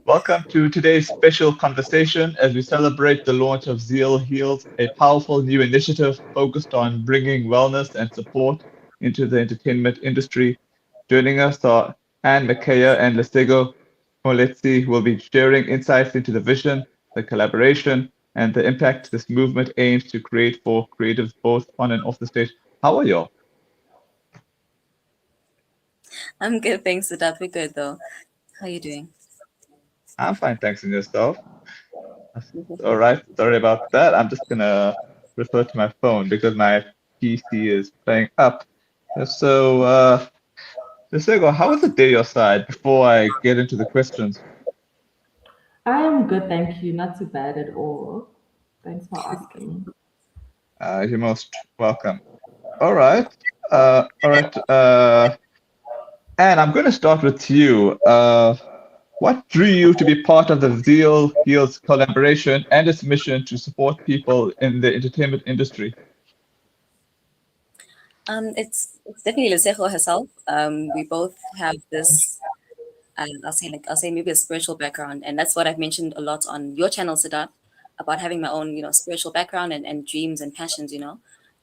Welcome to today's special conversation as we celebrate the launch of Zeal Heals, a powerful new initiative focused on bringing wellness and support into the entertainment industry. Joining us are Makhaye and Lesego Moeletsi, who will be sharing insights into the vision, the collaboration, and the impact this movement aims to create for creatives both on and off the stage. How are you? I'm good, thanks, Siddharth. We're good though. How are you doing? I'm fine, thanks, and yourself. All right, sorry about that. I'm just gonna refer to my phone because my PC is playing up. Lesego, how was the day your side before I get into the questions? I am good, thank you. Not too bad at all. Thanks for asking. You're most welcome. All right, all right. And I'm going to start with you. What drew you to be part of the Zeal Heals collaboration and its mission to support people in the entertainment industry? It's definitely Lesego herself. We both have this, I'll say maybe a spiritual background, and that's what I've mentioned a lot on your channel, Siddharth, about having my own, spiritual background and dreams and passions.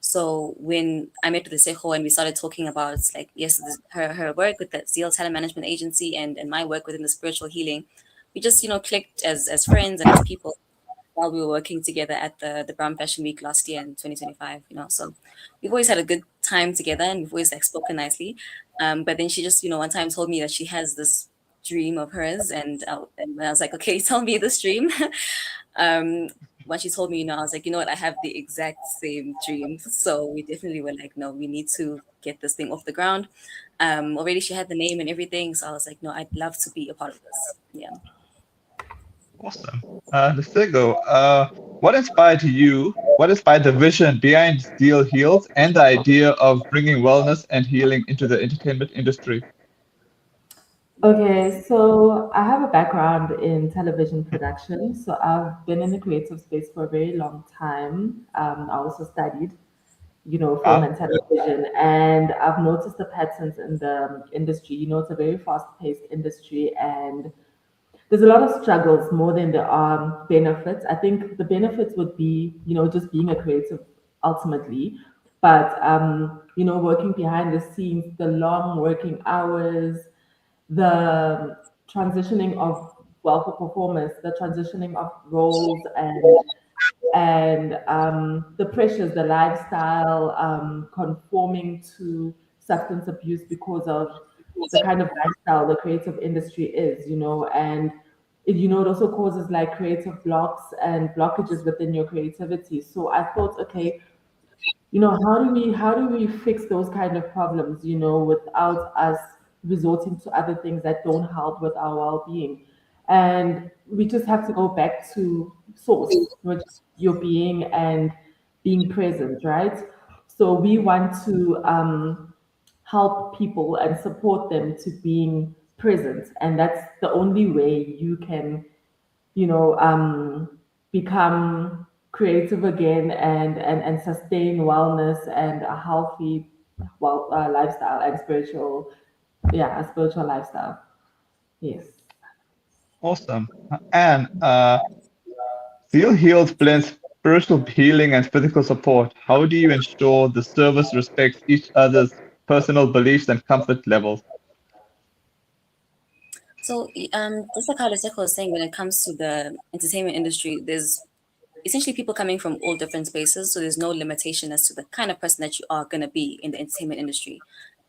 So when I met with Lesego and we started talking about like yes, her work with the Zeal Talent Management Agency and my work within the spiritual healing, we just clicked as friends and as people while we were working together at the Brown Fashion Week last year in 2025. So we've always had a good time together and we've always like spoken nicely. But then she just, one time told me that she has this dream of hers, and I was like, okay, tell me this dream. um, when she told me, I was like, you know what, I have the exact same dream. So we definitely were like, no, we need to get this thing off the ground. Already she had the name and everything, so I was like, no, I'd love to be a part of this. Yeah. Awesome. Lesigo, what inspired you? What inspired the vision behind Steel Heals and the idea of bringing wellness and healing into the entertainment industry? Okay, so I have a background in television production. So I've been in the creative space for a very long time. I also studied, film Ah, and television, and I've noticed the patterns in the industry. It's a very fast-paced industry, and there's a lot of struggles more than there are benefits. I think the benefits would be, just being a creative ultimately, but working behind the scenes, the long working hours, the transitioning of for performers, the transitioning of roles and the pressures, the lifestyle, conforming to substance abuse because of the kind of lifestyle the creative industry is, and it also causes like creative blocks and blockages within your creativity. So I thought, okay, how do we fix those kind of problems, without us resorting to other things that don't help with our well-being? And we just have to go back to source, which is your being and being present, right? So we want to help people and support them to being present, and that's the only way you can become creative again and sustain wellness and a healthy lifestyle and a spiritual lifestyle. Yes. awesome. And Steel Heals blends spiritual healing and physical support. How do you ensure the service respects each other's personal beliefs and comfort levels? So, just like how Leseko was saying, when it comes to the entertainment industry, there's essentially people coming from all different spaces. So there's no limitation as to the kind of person that you are going to be in the entertainment industry.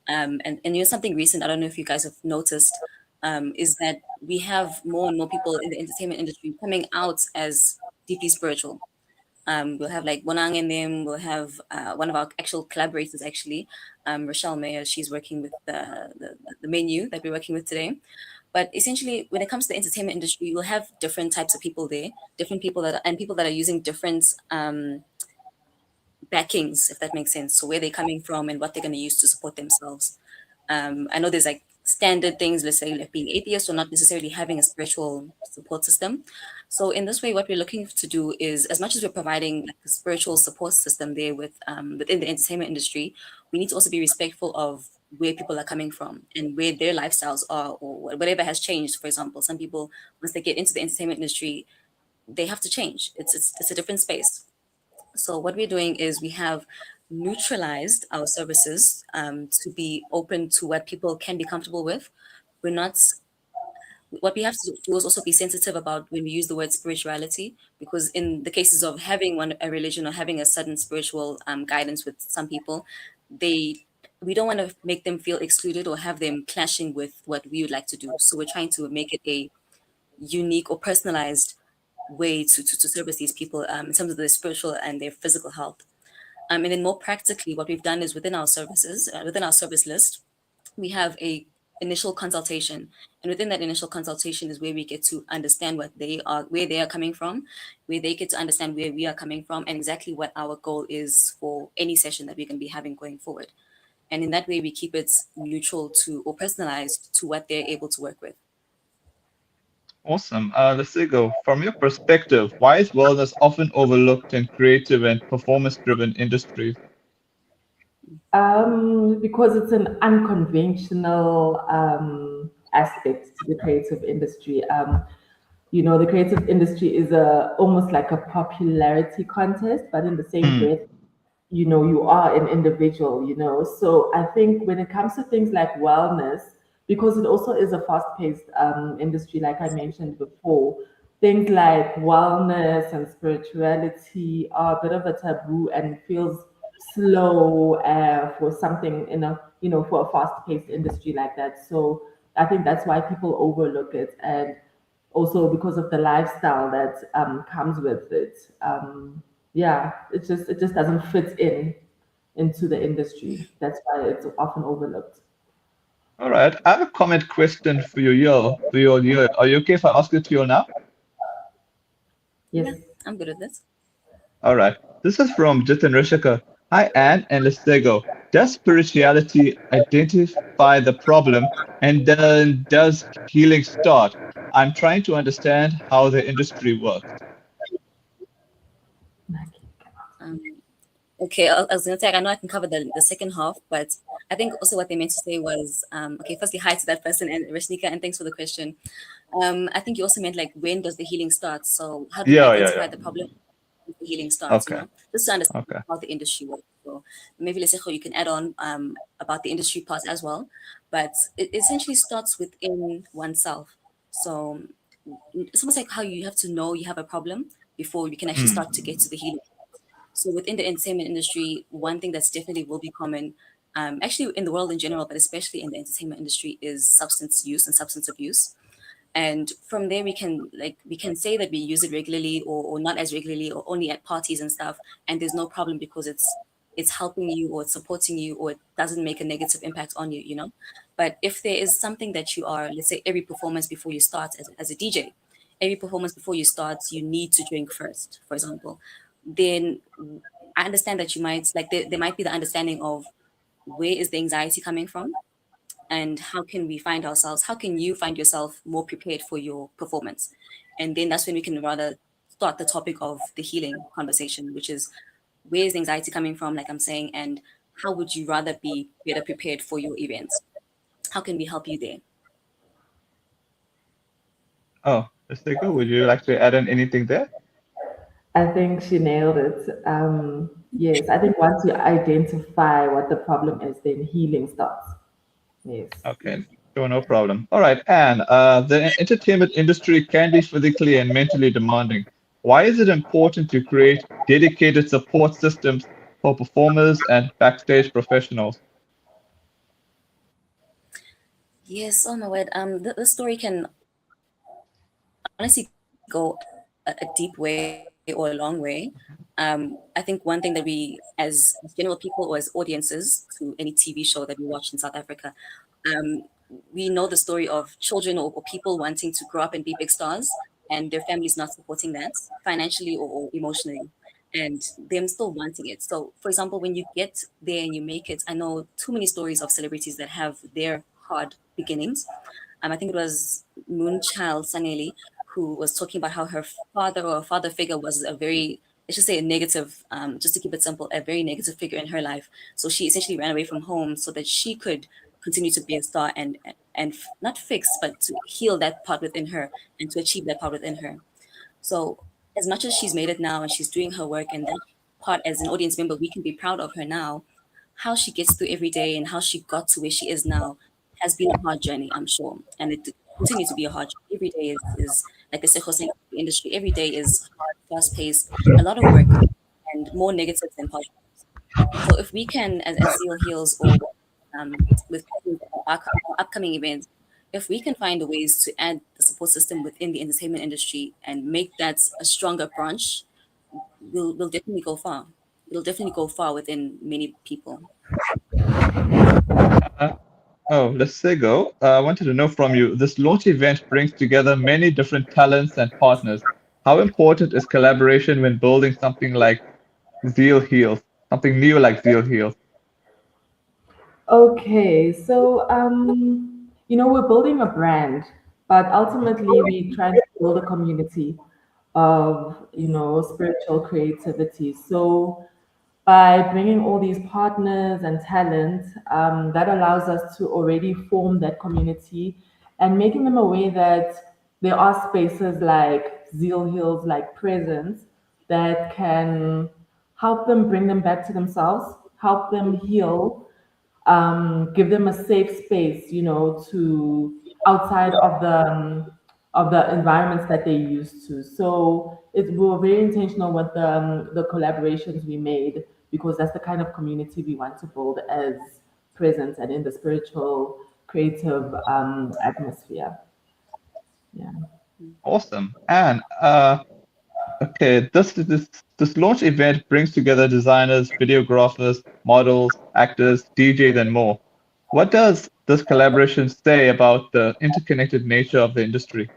And something recent, I don't know if you guys have noticed, is that we have more and more people in the entertainment industry coming out as deeply spiritual. We'll have like Bonang in them. We'll have one of our actual collaborators, actually, Rochelle Mayer. She's working with the menu that we're working with today. But essentially, when it comes to the entertainment industry, you'll have different types of people there, different people and people that are using different backings, if that makes sense. So where they're coming from and what they're going to use to support themselves. I know there's like standard things, let's say like being atheist or not necessarily having a spiritual support system. So in this way, what we're looking to do is, as much as we're providing like a spiritual support system there with within the entertainment industry, we need to also be respectful of where people are coming from and where their lifestyles are, or whatever has changed. For example, some people, once they get into the entertainment industry, they have to change. It's a different space. So what we're doing is we have neutralized our services to be open to what people can be comfortable with. We're not, what we have to do is also be sensitive about when we use the word spirituality, because in the cases of having a religion or having a certain spiritual guidance with some people, they we don't want to make them feel excluded or have them clashing with what we would like to do. So we're trying to make it a unique or personalized way to service these people in terms of their spiritual and their physical health. And then more practically, what we've done is within our services, within our service list, we have a initial consultation, and within that initial consultation is where we get to understand what they are, where they are coming from, where they get to understand where we are coming from, and exactly what our goal is for any session that we're going to be having going forward. And in that way, we keep it neutral to or personalized to what they're able to work with. Awesome. Lesego, from your perspective, why is wellness often overlooked in creative and performance-driven industries? Because it's an unconventional aspect to the creative industry. The creative industry is almost like a popularity contest, but in the same Hmm. breath, you are an individual. So I think when it comes to things like wellness, because it also is a fast-paced industry, like I mentioned before, things like wellness and spirituality are a bit of a taboo and feels slow for something for a fast-paced industry like that. So I think that's why people overlook it, and also because of the lifestyle that comes with it. Yeah, it just doesn't fit into the industry. That's why it's often overlooked. All right. I have a comment question for you, Yo. For you, Yo. Are you okay if I ask it to you now? Yes. Yeah, I'm good at this. All right. This is from Jitin Rishika. Hi, Anne and Lesego. Does spirituality identify the problem and then does healing start? I'm trying to understand how the industry works. Um, Okay, I was gonna say I know I can cover the second half, but I think also what they meant to say was okay. Firstly, hi to that person and Rashnika, and thanks for the question. I think you also meant like when does the healing start? So how do we Yeah, yeah, identify yeah. the problem? When the healing starts, Okay, just to understand okay. how the industry works. So maybe Lesejo, you can add on about the industry part as well, but it essentially starts within oneself. So it's almost like how you have to know you have a problem before you can actually Hmm. start to get to the healing. So within the entertainment industry, one thing that's definitely will be common, actually in the world in general, but especially in the entertainment industry, is substance use and substance abuse. And from there, we can say that we use it regularly or not as regularly or only at parties and stuff, and there's no problem because it's helping you or it's supporting you or it doesn't make a negative impact on you. But if there is something that you are, let's say, every performance before you start as a DJ, every performance before you start, you need to drink first, for example, then I understand that you might like there might be the understanding of where is the anxiety coming from and how can you find yourself more prepared for your performance, and then that's when we can rather start the topic of the healing conversation, which is where is the anxiety coming from, like I'm saying, and how would you rather be better prepared for your events? How can we help you there? Oh, Lesego, would you like to add in anything there? I think she nailed it. Yes, I think once you identify what the problem is, then healing starts. Yes. Okay, sure, no problem. All right, Anne, the entertainment industry can be physically and mentally demanding. Why is it important to create dedicated support systems for performers and backstage professionals? Yes, oh my word. The story can honestly go a deep way or a long way. I think one thing that we, as general people or as audiences to any TV show that we watch in South Africa, um, we know the story of children or people wanting to grow up and be big stars, and their families not supporting that financially or emotionally, and them still wanting it. So, for example, when you get there and you make it, I know too many stories of celebrities that have their hard beginnings. I think it was Moonchild Saneli who was talking about how her father or father figure was a very, let's just say a negative, just to keep it simple, a very negative figure in her life. So she essentially ran away from home so that she could continue to be a star and not fix, but to heal that part within her and to achieve that part within her. So as much as she's made it now and she's doing her work, and that part as an audience member, we can be proud of her now. How she gets through every day and how she got to where she is now has been a hard journey, I'm sure, and it continues to be a hard journey. Every day is like I said, saying, the industry every day is hard, fast paced, a lot of work, and more negatives than positives. So if we can, as Zeal Heals or with our upcoming events, if we can find ways to add the support system within the entertainment industry and make that a stronger branch, we'll definitely go far. It'll definitely go far within many people. Uh, oh, Lesego, I wanted to know from you. This launch event brings together many different talents and partners. How important is collaboration when building something like Zeal Heals, something new like Zeal Heals? Okay, so we're building a brand, but ultimately we try to build a community of spiritual creativity. So by bringing all these partners and talent, that allows us to already form that community and making them aware that there are spaces like Zeal Hills, like presence, that can help them bring them back to themselves, help them heal, give them a safe space, to outside of the environments that they used to. So we were very intentional with the collaborations we made because that's the kind of community we want to build as presence and in the spiritual creative atmosphere. Yeah. Awesome. And okay, this launch event brings together designers, videographers, models, actors, DJs, and more. What does this collaboration say about the interconnected nature of the industry?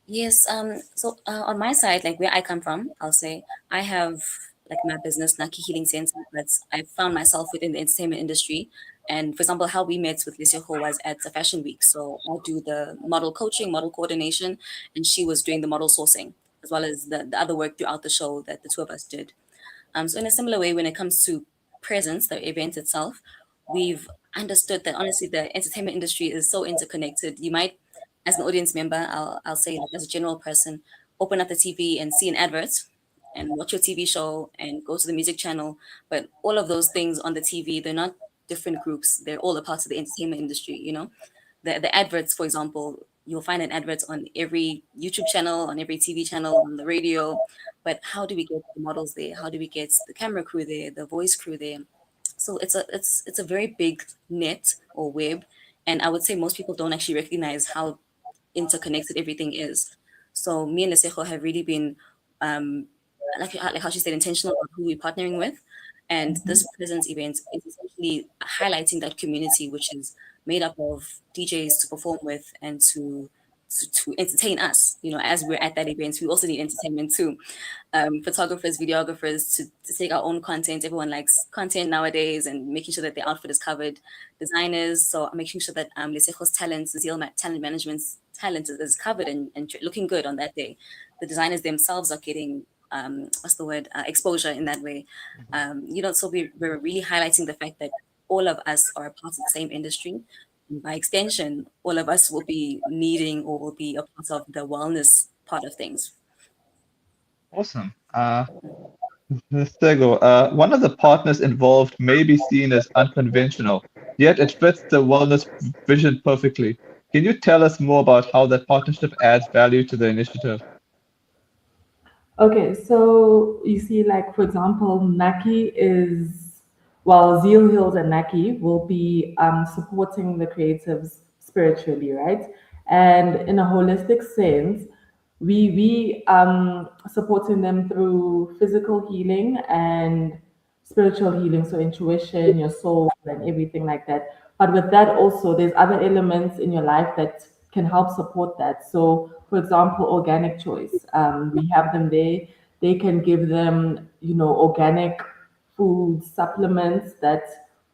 Yes. So on my side, like where I come from, I'll say I have like my business, Naki Healing Center, but I found myself within the entertainment industry. And for example, how we met with Lesego was at the Fashion Week. So I do the model coaching, model coordination, and she was doing the model sourcing, as well as the other work throughout the show that the two of us did. So in a similar way, when it comes to presence, the event itself, we've understood that honestly, the entertainment industry is so interconnected. You might, as an audience member, I'll say like as a general person, open up the TV and see an advert and watch your TV show and go to the music channel. But all of those things on the TV, they're not different groups. They're all a part of the entertainment industry, the adverts, for example, you'll find an advert on every YouTube channel, on every TV channel, on the radio. But how do we get the models there? How do we get the camera crew there, the voice crew there? So it's a very big net or web, and I would say most people don't actually recognize how interconnected everything is. So me and Lesego have really been, um, like how she said, intentional about who we're partnering with. And this presence event is essentially highlighting that community, which is made up of DJs to perform with and to entertain us. As we're at that event, we also need entertainment too. Photographers, videographers to take our own content. Everyone likes content nowadays and making sure that their outfit is covered. Designers, so I'm making sure that Lesego's talent, talent management's talent is covered and looking good on that day. The designers themselves are getting what's the word, exposure in that way. So we're really highlighting the fact that all of us are a part of the same industry. By extension, all of us will be needing or will be a part of the wellness part of things. Awesome. Sego, one of the partners involved may be seen as unconventional, yet it fits the wellness vision perfectly. Can you tell us more about how that partnership adds value to the initiative? Okay, so you see, like for example, Naki is Zeal Hills and Naki will be supporting the creatives spiritually, right? And in a holistic sense, we supporting them through physical healing and spiritual healing, so intuition, your soul, and everything like that. But with that, also, there's other elements in your life that can help support that. So, for example, organic choice. We have them there. They can give them, organic food supplements that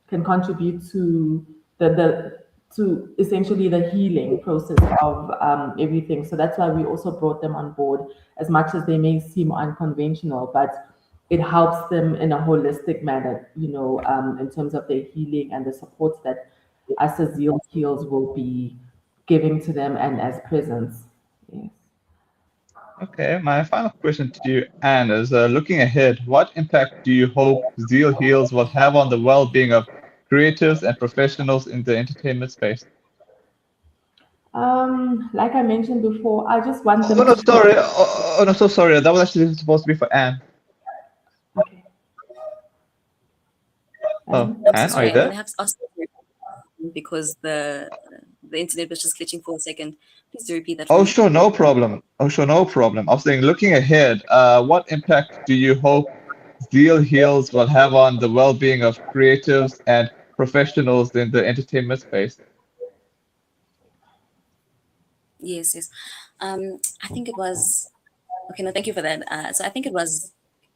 can contribute to the to essentially the healing process of everything. So that's why we also brought them on board, as much as they may seem unconventional. But it helps them in a holistic manner, in terms of their healing and the support that us as Zeal Heals will be giving to them and as presence. Yes. Okay, my final question to you, Anne, is looking ahead, what impact do you hope Zeal Heals will have on the well-being of creatives and professionals in the entertainment space? Like I mentioned before, I just want Oh them no, to feel sorry. Oh no, so sorry. That was actually supposed to be for Anne. okay. Oh, And I'm so Anne, are sorry. you I'm gonna there? have to ask you because the internet was just glitching for a second. Please do repeat that for Oh, me. sure, no problem. Oh, sure, no problem. I was saying, looking ahead, what impact do you hope Zeal Heals will have on the well-being of creatives and professionals in the entertainment space? Yes, yes. I think it was okay. No, thank you for that. So I think it was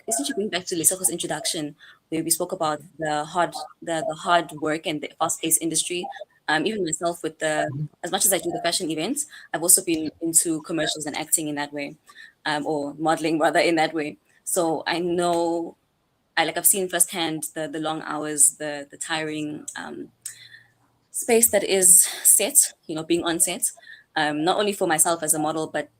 essentially going back to Lesego's introduction, where we spoke about the hard work and the fast-paced industry. Even myself, with the as much as I do the fashion events, I've also been into commercials and acting in that way, or modeling rather in that way. So I know, I've seen firsthand the long hours, the tiring space that is set, being on set, not only for myself as a model, but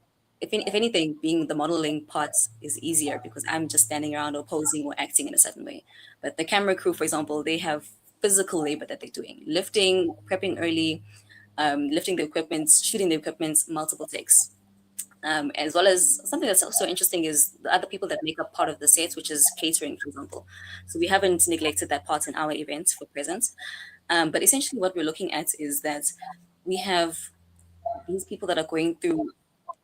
if anything, being the modeling part is easier because I'm just standing around or posing or acting in a certain way. But the camera crew, for example, they have physical labor that they're doing, lifting, prepping early, lifting the equipment, shooting the equipment, multiple takes. As well as something that's also interesting is the other people that make up part of the set, which is catering, for example. So we haven't neglected that part in our events for presence. But essentially, what we're looking at is that we have these people that are going through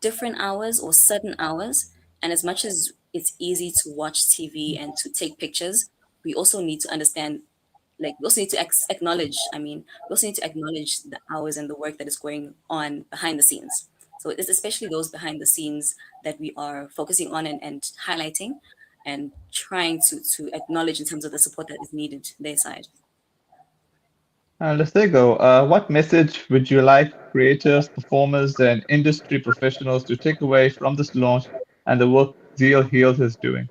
different hours or certain hours. And as much as it's easy to watch TV and to take pictures, we also need to understand, we also need to acknowledge, we also need to acknowledge the hours and the work that is going on behind the scenes. So it's especially those behind the scenes that we are focusing on and highlighting and trying to acknowledge in terms of the support that is needed their side. Lesego, what message would you like creators, performers, and industry professionals to take away from this launch and the work Zeal Heals is doing?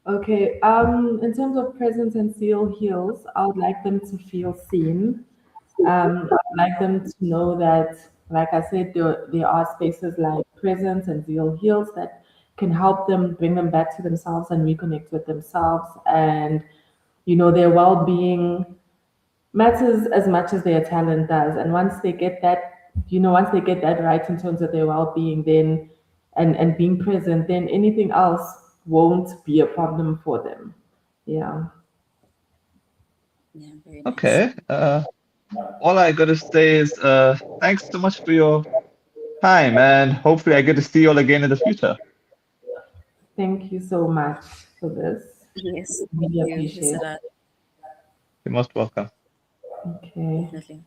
okay, in terms of presence and Zeal Heals, I would like them to feel seen. I'd like them to know that, like I said, there are spaces like presence and Zeal Heals that can help them bring them back to themselves and reconnect with themselves. And, their well being matters as much as their talent does. And once they get that right in terms of their well being, then and being present, then anything else won't be a problem for them. Yeah. Yeah, very nice. Okay. All I got to say is thanks so much for your time, and hopefully I get to see you all again in the future. Thank you so much for this. Yes, thank Really you. Yes, appreciate it. Siddharth, You're most welcome. Okay. definitely.